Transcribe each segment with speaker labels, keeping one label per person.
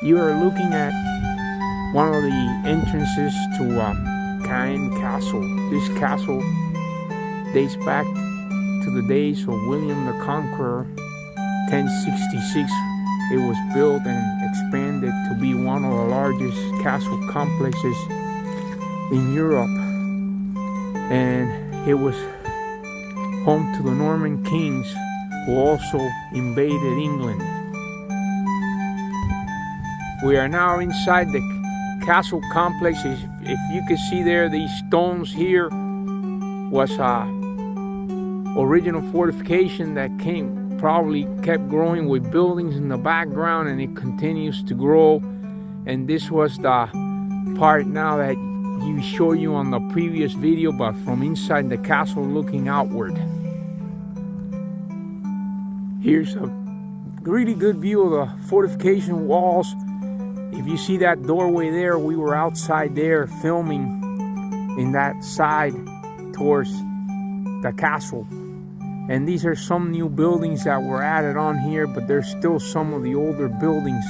Speaker 1: You are looking at one of the entrances to Caen Castle. This castle dates back to the days of William the Conqueror. 1066 it was built and expanded to be one of the largest castle complexes in Europe, and it was home to the Norman kings who also invaded England. We are now inside the castle complex. If you can see there, these stones here was original fortification that probably kept growing with buildings in the background, and it continues to grow. And this was the part now that you show you on the previous video, but from inside the castle looking outward. Here's a really good view of the fortification walls. If you see that doorway there, we were outside there filming in that side towards the castle. And these are some new buildings that were added on here, but there's still some of the older buildings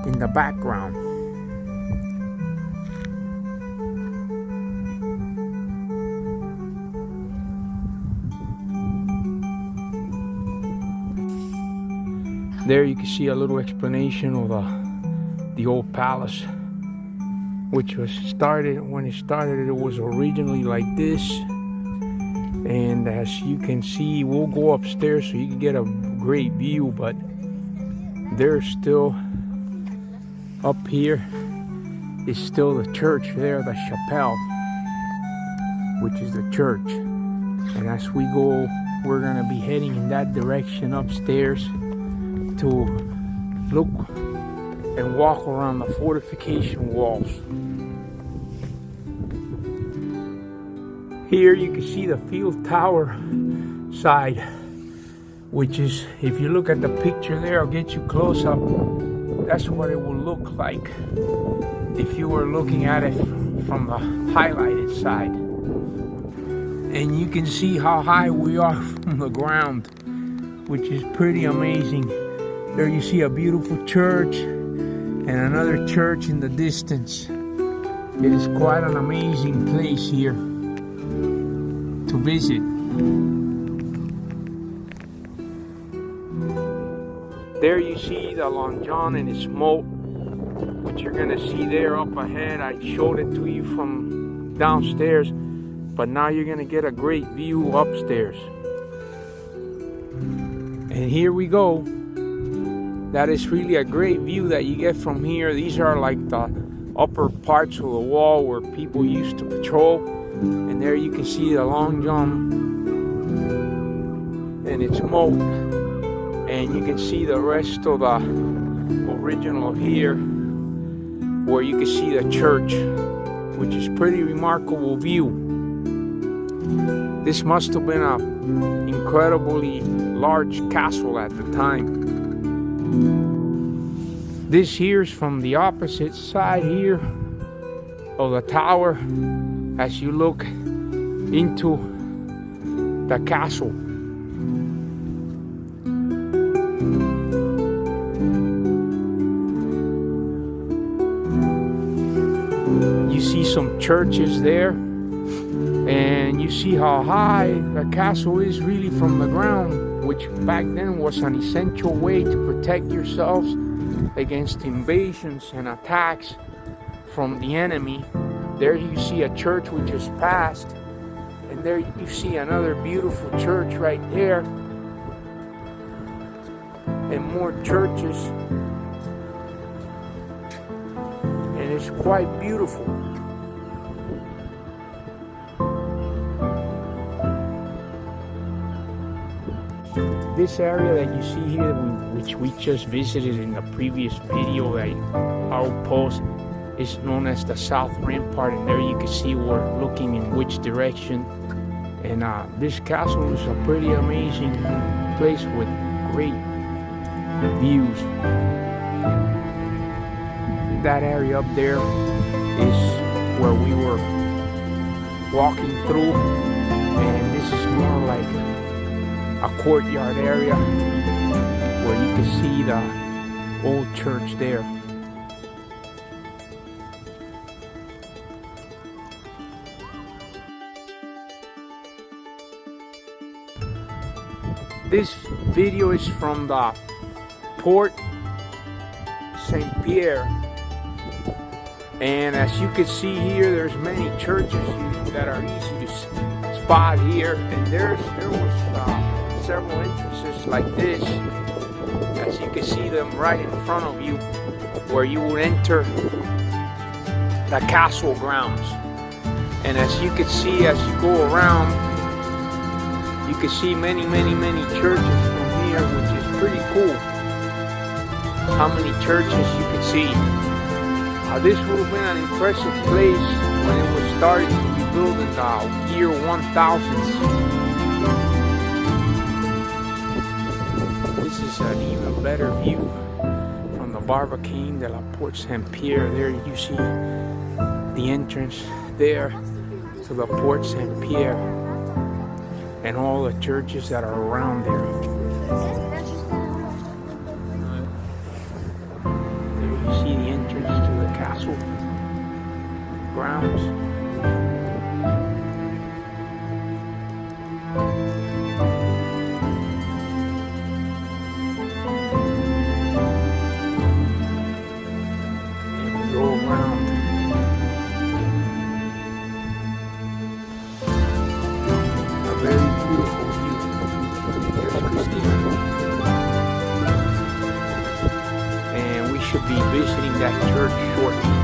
Speaker 1: in the background. There you can see a little explanation of the old palace, which was when it started, it was originally like this. And as you can see, we'll go upstairs so you can get a great view, but there's still up here is still the church there, the chapel, which is the church. And as we go, we're gonna be heading in that direction upstairs to look and walk around the fortification walls. Here you can see the field tower side, which is, if you look at the picture there, I'll get you close up. That's what it will look like if you were looking at it from the highlighted side. And you can see how high we are from the ground, which is pretty amazing. There you see a beautiful church and another church in the distance. It is quite an amazing place here to visit. There you see the Long John and its moat, which you're gonna see there up ahead. I showed it to you from downstairs, but now you're gonna get a great view upstairs. And here we go. That is really a great view that you get from here. These are like the upper parts of the wall where people used to patrol. And there you can see the Long John and its moat. And you can see the rest of the original here, where you can see the church, which is pretty remarkable view. This must have been an incredibly large castle at the time. This here's from the opposite side here of the tower as you look into the castle. You see some churches there, and you see how high the castle is really from the ground, which back then was an essential way to protect yourselves against invasions and attacks from the enemy. There you see a church we just passed, and there you see another beautiful church right there, and more churches, and it's quite beautiful. This area that you see here, which we just visited in the previous video that I'll post, is known as the South Rampart, and there you can see we're looking in which direction. And this castle is a pretty amazing place with great views. That area up there is where we were walking through, and this is more like a courtyard area where you can see the old church there. This video is from the Port St. Pierre, and as you can see here, there's many churches that are easy to spot here, and there was several entrances like this, as you can see them right in front of you, where you would enter the castle grounds. And as you can see, as you go around, you can see many churches from here, which is pretty cool. How many churches you can see. This would have been an impressive place when it was started to be built in the year 1000. This is an even better view from the Barbicane de la Porte Saint-Pierre. There you see the entrance there to the Port Saint-Pierre and all the churches that are around there. There you see the entrance to the castle grounds. And we go around. Very beautiful view. There's Christina. And we should be visiting that church shortly.